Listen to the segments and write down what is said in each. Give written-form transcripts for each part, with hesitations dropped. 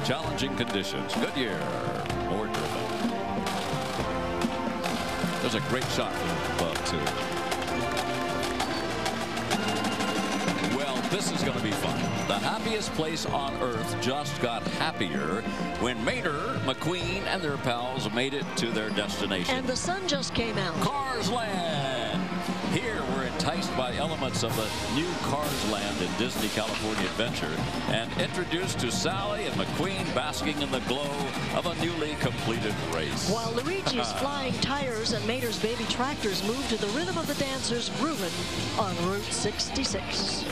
challenging conditions. Goodyear, more driven. There's a great shot from above, too. Well, this is going to be fun. The happiest place on earth just got happier when Mater, McQueen, and their pals made it to their destination. And the sun just came out. Cars Land. Here we're enticed by elements of the new Cars Land in Disney California Adventure and introduced to Sally and McQueen basking in the glow of a newly completed race. While Luigi's flying tires and Mater's baby tractors move to the rhythm of the dancers grooving on Route 66.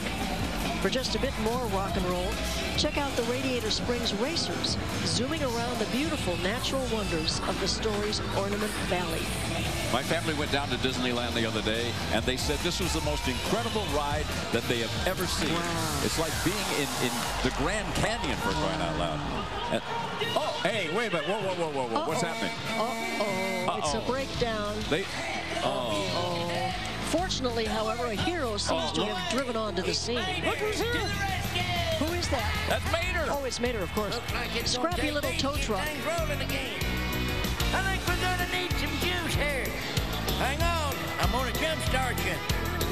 For just a bit more rock and roll, check out the Radiator Springs Racers, zooming around the beautiful natural wonders of the story's Ornament Valley. My family went down to Disneyland the other day, and they said this was the most incredible ride that they have ever seen. Wow. It's like being in the Grand Canyon, for crying out loud. And, oh, hey, wait a minute. Whoa, whoa, whoa, whoa, whoa. What's happening? It's a breakdown. Fortunately, however, a hero seems to have driven onto the scene. Look who's here. Who is that? That's Mater. Oh, it's Mater, of course. Like Scrappy little tow truck. Rolling again. I think we're gonna need some juice here. Hang on, I'm gonna jumpstart you.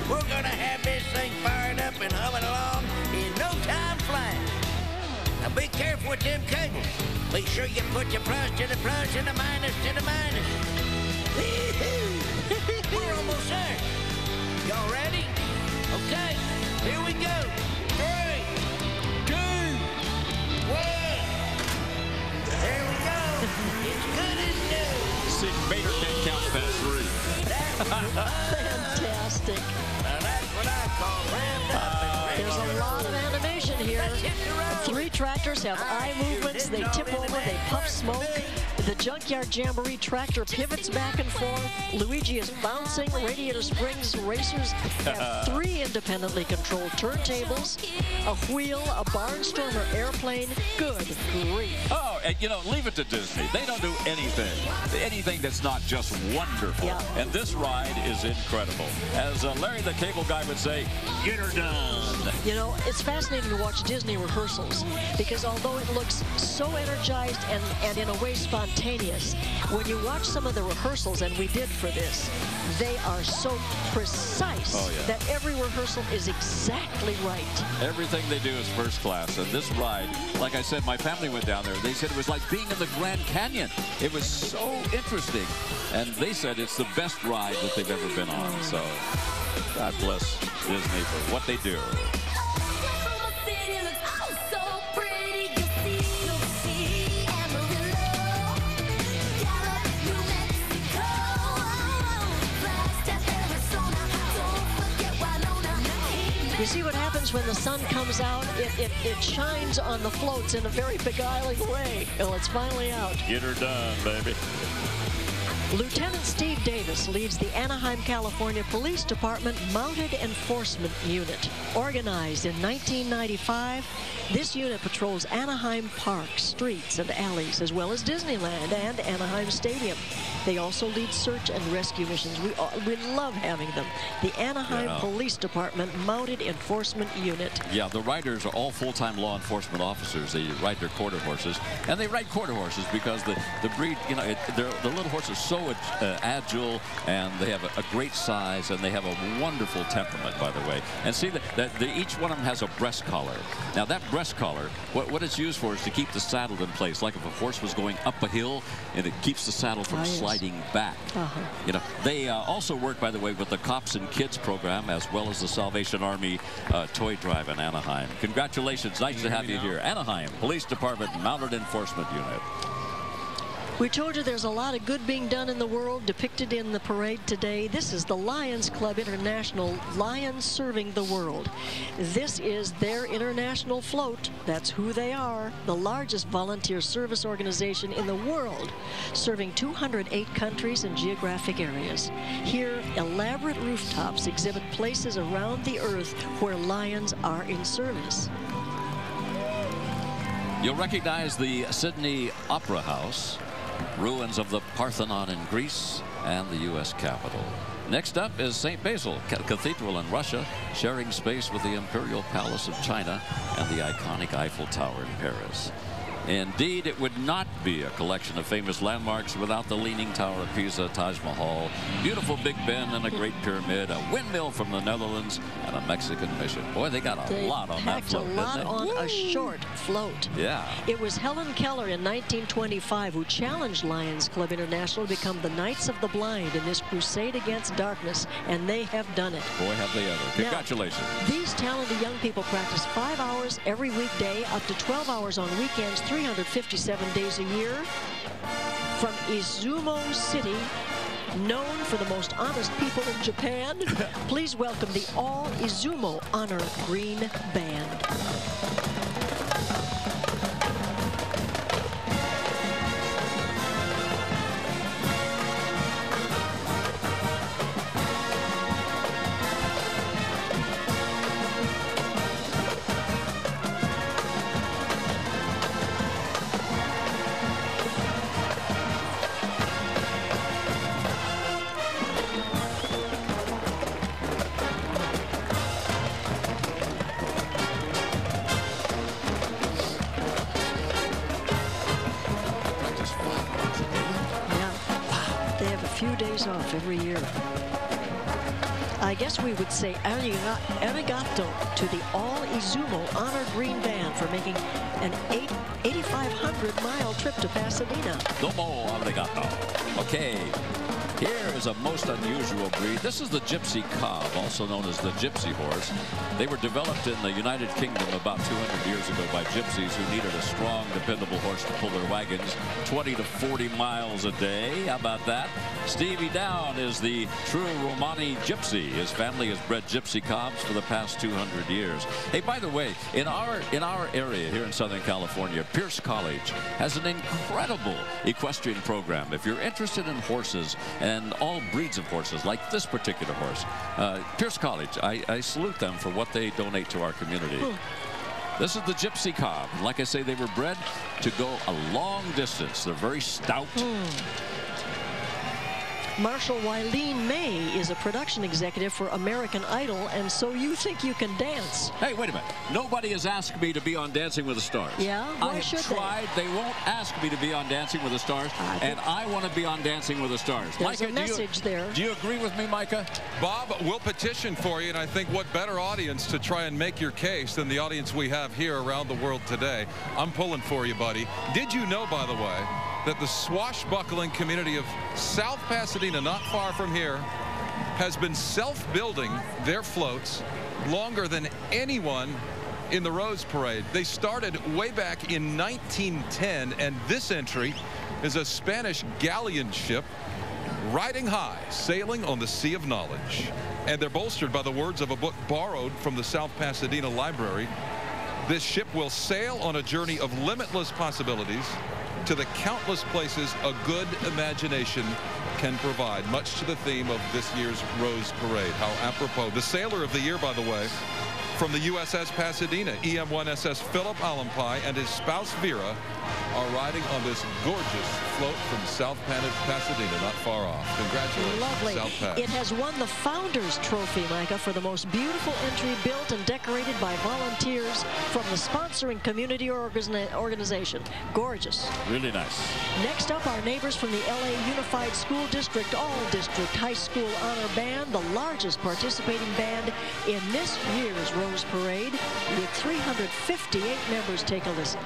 We're gonna have this thing fired up and humming along in no time flat. Now be careful with them cables. Be sure you put your plus to the plus and the minus to the minus. We're almost there. Y'all ready? Okay, here we go. 3, 2, 1. There we go. It's good as new. See, Mater can't count past 3. Fantastic. Now that's what I call ramped up. There's a lot of animation here. 3 tractors have eye movements. They tip over. They puff smoke. The Junkyard Jamboree tractor pivots back and forth. Luigi is bouncing. Radiator Springs Racers have 3 independently controlled turntables, a wheel, a barnstormer airplane. Good grief. Oh, and you know, leave it to Disney. They don't do anything that's not just wonderful. Yeah. And this ride is incredible. As Larry the Cable Guy would say, get her done. You know, it's fascinating to watch Disney rehearsals because although it looks so energized and in a way spontaneous, when you watch some of the rehearsals, and we did for this, they are so precise that every rehearsal is exactly right. Everything they do is first class. And this ride, like I said, my family went down there. They said it was like being in the Grand Canyon. It was so interesting. And they said it's the best ride that they've ever been on. So God bless Disney for what they do. You see what happens when the sun comes out? It shines on the floats in a very beguiling way. Well, it's finally out. Get her done, baby. Lieutenant Steve Davis leads the Anaheim, California Police Department Mounted Enforcement Unit. Organized in 1995, this unit patrols Anaheim parks, streets, and alleys, as well as Disneyland and Anaheim Stadium. They also lead search and rescue missions. We love having them. The Anaheim Police Department Mounted Enforcement Unit. Yeah, the riders are all full-time law enforcement officers. They ride their quarter horses, and they ride quarter horses because the breed, you know, the little horses are so agile, and they have a great size, and they have a wonderful temperament, by the way. And see that each one of them has a breast collar. Now that breast collar, what it's used for is to keep the saddle in place. Like if a horse was going up a hill, and it keeps the saddle from sliding back. You know, they also work, by the way, with the Cops and Kids program, as well as the Salvation Army toy drive in Anaheim. Congratulations. Nice to have you here. Anaheim Police Department Mounted Enforcement Unit. We told you there's a lot of good being done in the world depicted in the parade today. This is the Lions Club International, Lions Serving the World. This is their international float. That's who they are, the largest volunteer service organization in the world, serving 208 countries and geographic areas. Here, elaborate rooftops exhibit places around the earth where lions are in service. You'll recognize the Sydney Opera House, ruins of the Parthenon in Greece, and the U.S. Capitol. Next up is St. Basil Cathedral in Russia, sharing space with the Imperial Palace of China and the iconic Eiffel Tower in Paris. Indeed, it would not be a collection of famous landmarks without the Leaning Tower of Pisa, Taj Mahal, beautiful Big Ben and a Great Pyramid, a windmill from the Netherlands, and a Mexican mission. Boy, they got a lot on that float, a lot didn't they? on a short float. Yeah. It was Helen Keller in 1925 who challenged Lions Club International to become the Knights of the Blind in this crusade against darkness, and they have done it. Boy, have they ever. Congratulations. Now, these talented young people practice 5 hours every weekday, up to 12 hours on weekends, 357 days a year. From Izumo City, known for the most honest people in Japan, please welcome the All Izumo Honor Green Band. Few days off every year. I guess we would say arigato to the All Izumo Honor Green Band for making an 8,500-mile trip to Pasadena. Domo arigato. Okay. Here is a most unusual breed. This is the Gypsy Cob, also known as the Gypsy Horse. They were developed in the United Kingdom about 200 years ago by gypsies who needed a strong, dependable horse to pull their wagons 20 to 40 miles a day. How about that? Stevie Down is the true Romani Gypsy. His family has bred Gypsy Cobs for the past 200 years. Hey, by the way, in our area here in Southern California, Pierce College has an incredible equestrian program. If you're interested in horses and all breeds of horses, like this particular horse, Pierce College, I salute them for what they donate to our community. This is the Gypsy Cob. Like I say, they were bred to go a long distance. They're very stout. Marshall Wileen May is a production executive for American Idol, and So You Think You Can Dance. Hey, wait a minute. Nobody has asked me to be on Dancing with the Stars. Yeah? Why I have should tried. They won't ask me to be on Dancing with the Stars, and I want to be on Dancing with the Stars. There's Micah, a message there. Do you agree with me, Micah? Bob, we'll petition for you, and I think what better audience to try and make your case than the audience we have here around the world today. I'm pulling for you, buddy. Did you know, by the way, that the swashbuckling community of South Pasadena, not far from here, has been self-building their floats longer than anyone in the Rose Parade? They started way back in 1910, and this entry is a Spanish galleon ship riding high, sailing on the Sea of Knowledge. And they're bolstered by the words of a book borrowed from the South Pasadena Library. This ship will sail on a journey of limitless possibilities to the countless places a good imagination can provide, much to the theme of this year's Rose Parade. How apropos. The Sailor of the Year, by the way, from the USS Pasadena, EM-1SS Philip Allenpie and his spouse Vera are riding on this gorgeous float from South Pasadena, not far off. Congratulations, Lovely. South Pass. It has won the Founders Trophy, Micah, for the most beautiful entry built and decorated by volunteers from the sponsoring community organization. Gorgeous. Really nice. Next up, our neighbors from the LA Unified School District All-District High School Honor Band, the largest participating band in this year's Rose Parade, with 358 members. Take a listen.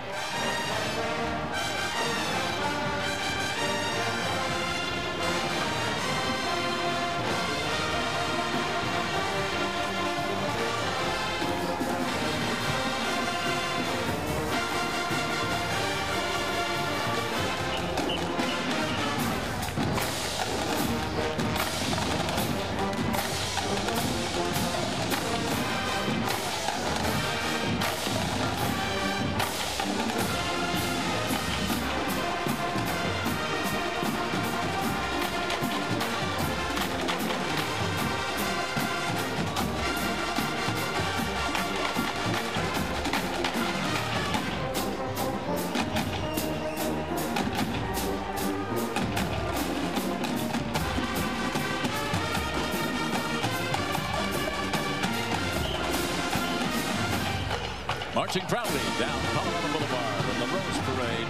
Marching proudly down Colorado Boulevard in the Rose Parade.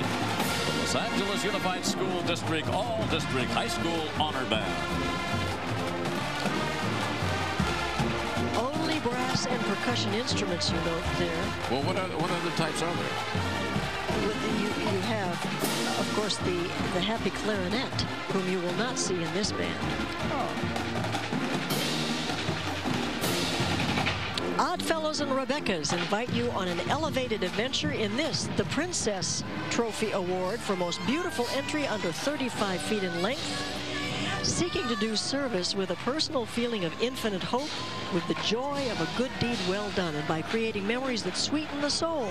Los Angeles Unified School District All-District High School Honor Band. Only brass and percussion instruments, you note there. Well, what other types are there? You have, of course, the happy clarinet, whom you will not see in this band. Oddfellows and Rebeccas invite you on an elevated adventure in this, the Princess Trophy Award for Most Beautiful Entry under 35 feet in length. Seeking to do service with a personal feeling of infinite hope, with the joy of a good deed well done, and by creating memories that sweeten the soul.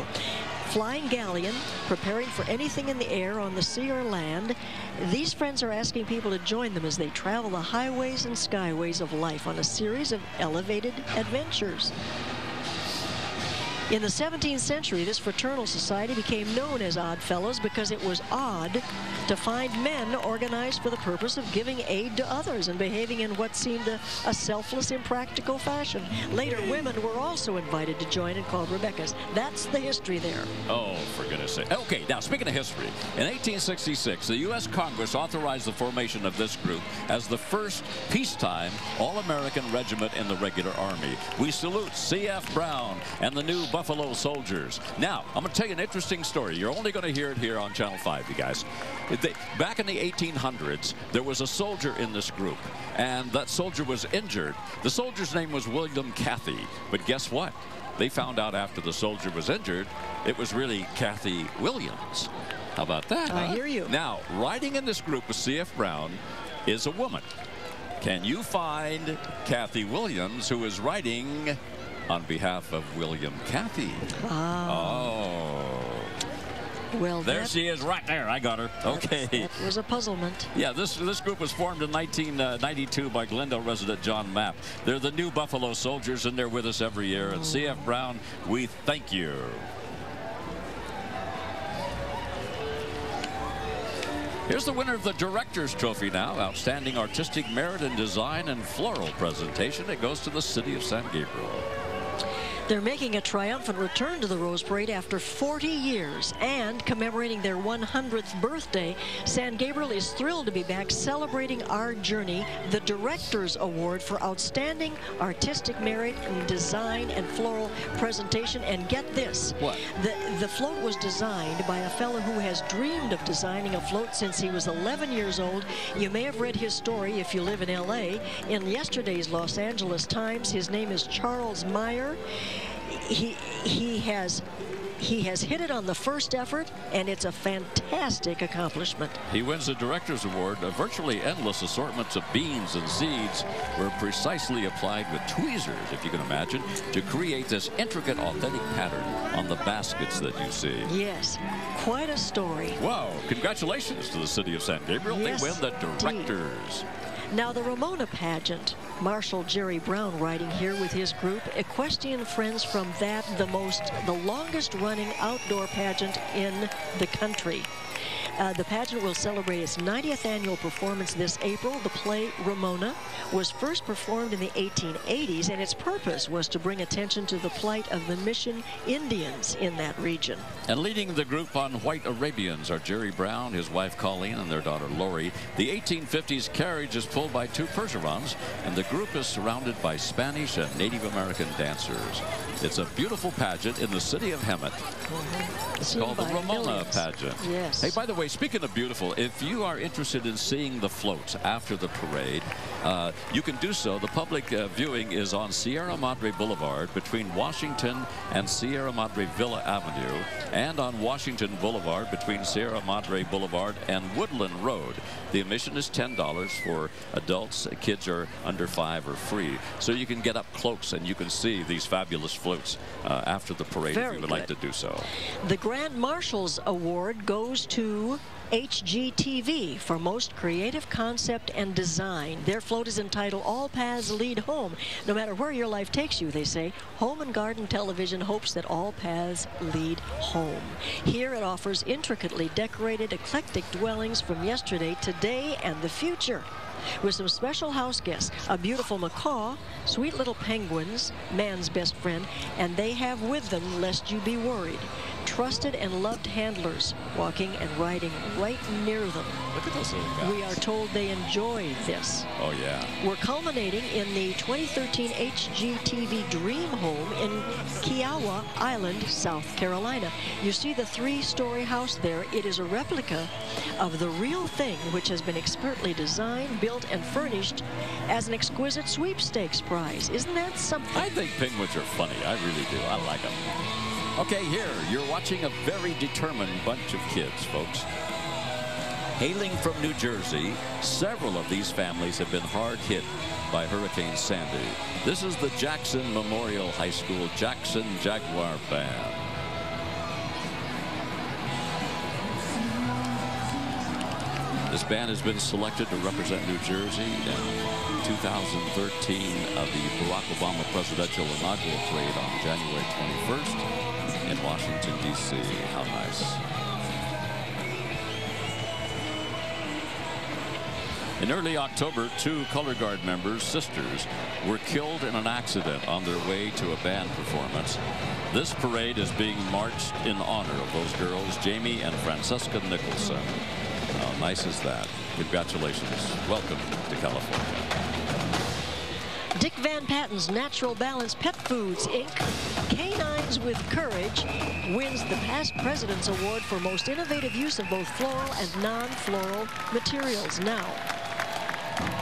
Flying galleon, preparing for anything in the air, on the sea or land, these friends are asking people to join them as they travel the highways and skyways of life on a series of elevated adventures. In the 17th century, this fraternal society became known as Oddfellows because it was odd to find men organized for the purpose of giving aid to others and behaving in what seemed a selfless, impractical fashion. Later, women were also invited to join and called Rebeccas. That's the history there. Oh, for goodness sake. Okay, now, speaking of history, in 1866, the U.S. Congress authorized the formation of this group as the first peacetime all-American regiment in the regular Army. We salute C.F. Brown and the new Buffalo Soldiers. Now, I'm going to tell you an interesting story. You're only going to hear it here on Channel 5, you guys. Back in the 1800s, there was a soldier in this group, and that soldier was injured. The soldier's name was William Cathy, but guess what? They found out after the soldier was injured, it was really Cathy Williams. How about that? I hear you. Now, riding in this group with C.F. Brown is a woman. Can you find Cathy Williams, who is riding on behalf of William Cathy? Oh. Well, there she is right there. I got her. Okay. That was a puzzlement. Yeah, this group was formed in 1992 by Glendale resident John Mapp. They're the new Buffalo Soldiers, and they're with us every year. And C.F. Brown, we thank you. Here's the winner of the Director's Trophy now. Outstanding Artistic Merit in Design and Floral Presentation. It goes to the City of San Gabriel. They're making a triumphant return to the Rose Parade after 40 years, and commemorating their 100th birthday, San Gabriel is thrilled to be back celebrating our journey, the Director's Award for Outstanding Artistic Merit in Design and Floral Presentation. And get this, what? The float was designed by a fellow who has dreamed of designing a float since he was 11 years old. You may have read his story if you live in LA in yesterday's Los Angeles Times. His name is Charles Meyer. He has hit it on the first effort, and it's a fantastic accomplishment. He wins the Director's Award. Virtually endless assortments of beans and seeds were precisely applied with tweezers, if you can imagine, to create this intricate, authentic pattern on the baskets that you see. Yes, quite a story. Wow, congratulations to the City of San Gabriel. Yes, they win the Directors. Now, the Ramona pageant, Marshal Jerry Brown riding here with his group, equestrian friends from that, the longest running outdoor pageant in the country. The pageant will celebrate its 90th annual performance this April. The play Ramona was first performed in the 1880s, and its purpose was to bring attention to the plight of the Mission Indians in that region. And leading the group on White Arabians are Jerry Brown, his wife Colleen, and their daughter Lori. The 1850s carriage is pulled by two Percherons, and the group is surrounded by Spanish and Native American dancers. It's a beautiful pageant in the city of Hemet. It's called the Ramona pageant. Yes. Hey, by the way, speaking of beautiful, if you are interested in seeing the floats after the parade, you can do so. The public viewing is on Sierra Madre Boulevard between Washington and Sierra Madre Villa Avenue, and on Washington Boulevard between Sierra Madre Boulevard and Woodland Road. The admission is $10 for adults. Kids are under 5 or free. So you can get up close and you can see these fabulous floats after the parade if you would like to do so. The Grand Marshal's Award goes to HGTV for Most Creative Concept and Design. Their float is entitled All Paths Lead Home. No matter where your life takes you, they say, Home and Garden Television hopes that all paths lead home. Here it offers intricately decorated, eclectic dwellings from yesterday, today, and the future. With some special house guests, a beautiful macaw, sweet little penguins, man's best friend, and they have with them, lest you be worried, trusted and loved handlers walking and riding right near them. Look at those little guys. We are told they enjoy this. Oh, yeah. We're culminating in the 2013 HGTV Dream Home in Kiowa Island, South Carolina. You see the 3-story house there. It is a replica of the real thing, which has been expertly designed, built, and furnished as an exquisite sweepstakes prize. Isn't that something? I think penguins are funny. I really do. I like them. Okay, here, you're watching a very determined bunch of kids, folks. Hailing from New Jersey, several of these families have been hard hit by Hurricane Sandy. This is the Jackson Memorial High School Jackson Jaguar Band. This band has been selected to represent New Jersey in 2013 of the Barack Obama presidential inaugural parade on January 21st in Washington, D.C. How nice. In early October, 2 color guard members, sisters, were killed in an accident on their way to a band performance. This parade is being marched in honor of those girls, Jamie and Francesca Nicholson. How nice is that? Congratulations. Welcome to California. Dick Van Patten's Natural Balance Pet Foods, Inc. Canines with Courage wins the Past President's Award for most innovative use of both floral and non-floral materials. Now,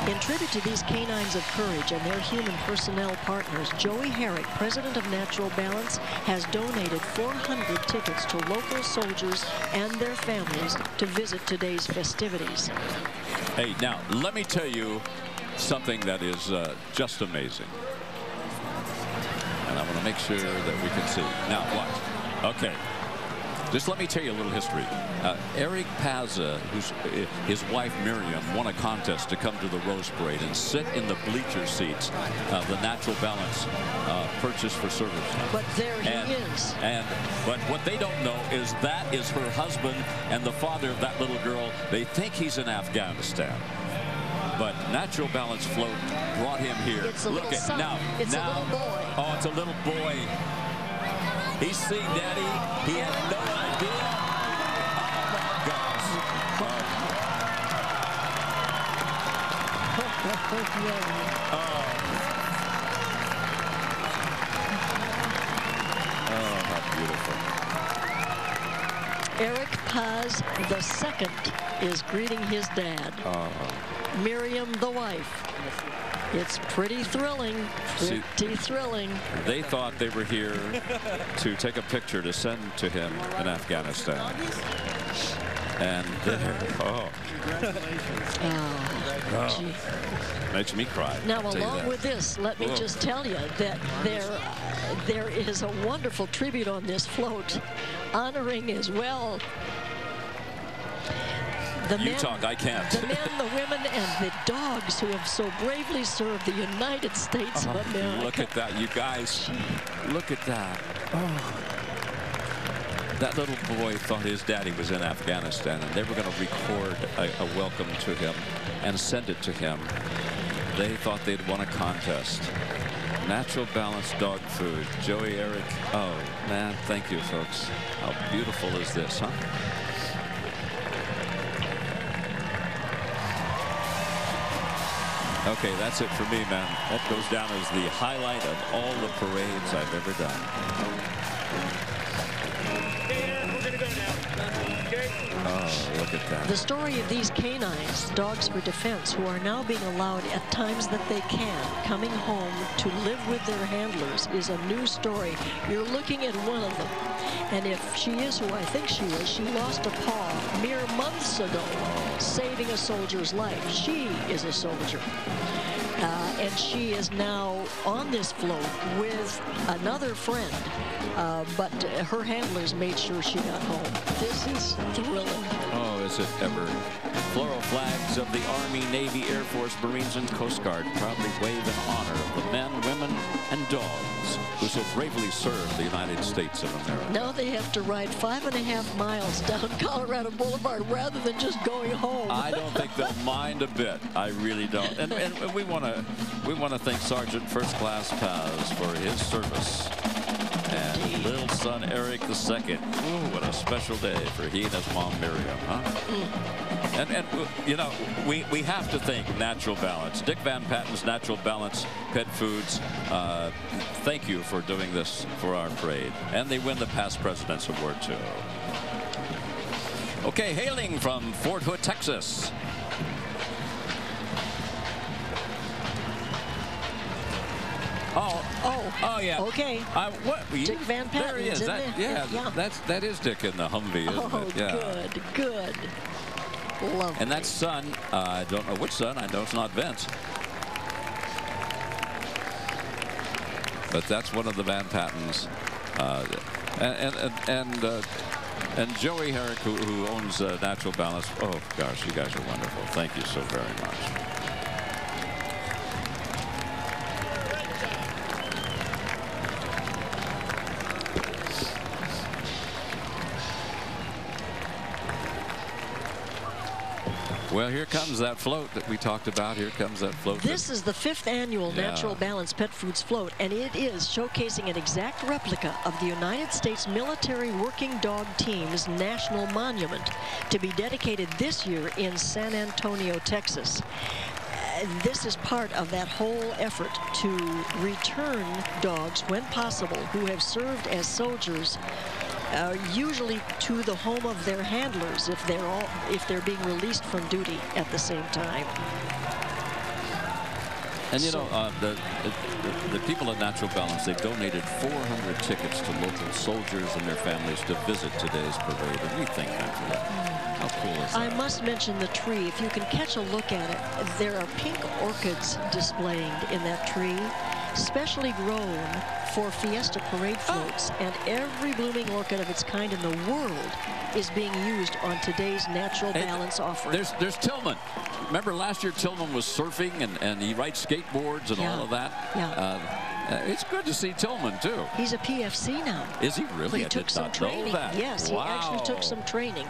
in tribute to these canines of courage and their human personnel partners, Joey Herrick, president of Natural Balance, has donated 400 tickets to local soldiers and their families to visit today's festivities. Hey, now, let me tell you something that is just amazing. And I want to make sure that we can see. Now, watch. Okay. Just let me tell you a little history. Eric Paza, who's his wife Miriam, won a contest to come to the Rose Parade and sit in the bleacher seats of the Natural Balance Purchase for Service. But there he is. But what they don't know is that is her husband and the father of that little girl. They think he's in Afghanistan. But Natural Balance Float brought him here. It's a little son. It's a little boy. Oh, it's a little boy. He's seeing Daddy. He has no idea. Oh, my gosh. Oh, how beautiful. Eric Paz II is greeting his dad. Miriam, the wife. It's pretty thrilling. Pretty thrilling. They thought they were here to take a picture to send to him in Afghanistan. And there, makes me cry. Now, along with this, let me just tell you that there is a wonderful tribute on this float honoring as well the men, talk, I can't. The men, the women, and the dogs who have so bravely served the United States of America. Look at that, you guys. Look at that. That little boy thought his daddy was in Afghanistan, and they were going to record a welcome to him and send it to him. They thought they'd won a contest. Natural Balance dog food. Joey, Eric. Oh, man, thank you, folks. How beautiful is this, huh? Okay, that's it for me, man. That goes down as the highlight of all the parades I've ever done. We're gonna go now. Okay? Oh, look at that. The story of these canines, dogs for defense, who are now being allowed at times that they can, coming home to live with their handlers, is a new story. You're looking at one of them. And if she is who I think she is, she lost a paw mere months ago, saving a soldier's life. She is a soldier. And she is now on this float with another friend. But her handlers made sure she got home. This is thrilling. Oh, is it ever. Floral flags of the Army, Navy, Air Force, Marines, and Coast Guard proudly wave in honor of the men, women, and dogs who so bravely serve the United States of America. Now they have to ride 5.5 miles down Colorado Boulevard rather than just going home. I don't think they'll mind a bit. I really don't. And we want to thank Sergeant First Class Paz for his service And little son Eric II. Ooh, what a special day for he and his mom Miriam, huh? And you know, we have to thank Natural Balance. Dick Van Patten's Natural Balance Pet Foods. Thank you for doing this for our parade. And they win the Past President's Award, too. Okay, hailing from Fort Hood, Texas. Oh, yeah. Okay. What? Dick Van Patten. There he is. That is Dick in the Humvee, isn't it? Yeah. Good. Lovely. And that son, I don't know which son. I know it's not Vince. But that's one of the Van Pattens. And Joey Herrick, who owns Natural Balance. Oh, gosh, you guys are wonderful. Thank you so very much. Well, here comes that float that we talked about. Here comes that float. This is the 5th annual Natural Balance Pet Foods Float, and it is showcasing an exact replica of the United States Military Working Dog Team's National Monument to be dedicated this year in San Antonio, Texas. This is part of that whole effort to return dogs, when possible, who have served as soldiers, usually to the home of their handlers if they're being released from duty at the same time. And you know, the people at Natural Balance, they donated 400 tickets to local soldiers and their families to visit today's parade, and we thank them for that. How cool is that? I must mention the tree. If you can catch a look at it, there are pink orchids displayed in that tree, specially grown for Fiesta parade floats, and every blooming orchid of its kind in the world is being used on today's Natural Balance offering. There's Tillman. Remember last year Tillman was surfing and he rides skateboards and all of that? Yeah. It's good to see Tillman, too. He's a PFC now. Is he really? He took some training. Yes, wow. He actually took some training.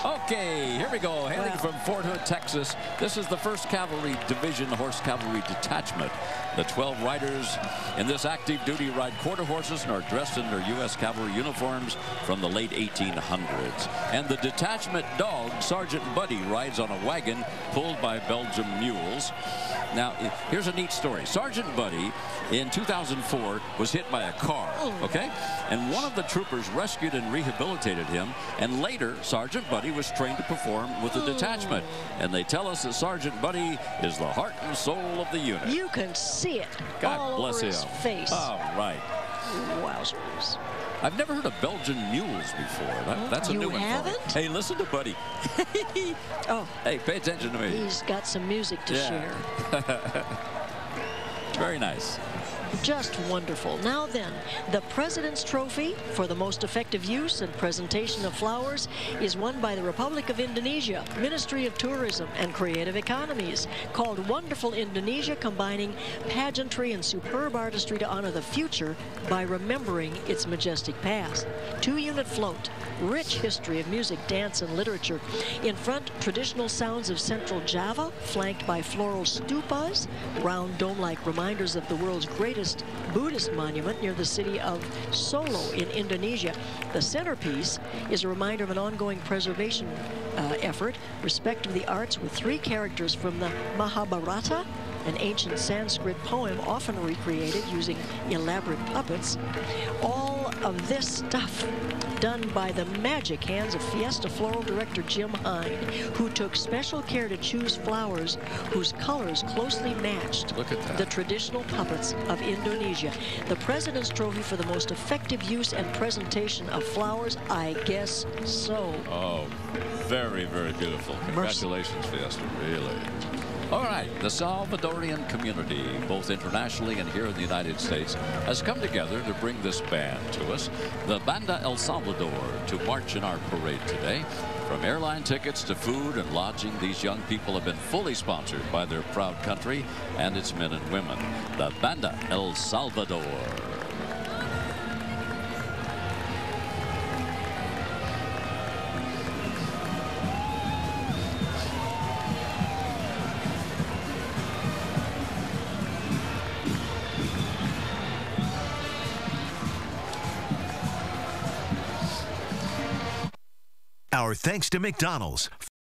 Okay, here we go. Hailing from Fort Hood, Texas. This is the 1st Cavalry Division Horse Cavalry Detachment. The 12 riders in this active duty ride quarter horses and are dressed in their U.S. Cavalry uniforms from the late 1800s. And the detachment dog, Sergeant Buddy, rides on a wagon pulled by Belgian mules. Now, here's a neat story. Sergeant Buddy, in 2004, was hit by a car, okay? And one of the troopers rescued and rehabilitated him, and later, Sergeant Buddy was trained to perform with the detachment. And they tell us that Sergeant Buddy is the heart and soul of the unit. You can see it God all bless over him. his face. All right. Wowzers. I've never heard of Belgian mules before. That's a new one. You haven't? For me. Hey, listen to Buddy. Hey, pay attention to me. He's got some music to share. Very nice. Just wonderful. Now then, the President's Trophy for the most effective use and presentation of flowers is won by the Republic of Indonesia, Ministry of Tourism and Creative Economies, called Wonderful Indonesia, combining pageantry and superb artistry to honor the future by remembering its majestic past. 2-unit float, rich history of music, dance, and literature. In front, traditional sounds of Central Java, flanked by floral stupas, round dome-like reminders of the world's greatest Buddhist monument near the city of Solo in Indonesia. The centerpiece is a reminder of an ongoing preservation effort, respect of the arts, with 3 characters from the Mahabharata, an ancient Sanskrit poem often recreated using elaborate puppets. All of this stuff done by the magic hands of Fiesta Floral Director Jim Hine, who took special care to choose flowers whose colors closely matched the traditional puppets of Indonesia. The President's Trophy for the most effective use and presentation of flowers, I guess so. Oh, very, very beautiful. Congratulations, Fiesta, really. All right, the Salvadorian community, both internationally and here in the United States, has come together to bring this band to us, the Banda El Salvador, to march in our parade today. From airline tickets to food and lodging, these young people have been fully sponsored by their proud country and its men and women. The Banda El Salvador. Our thanks to McDonald's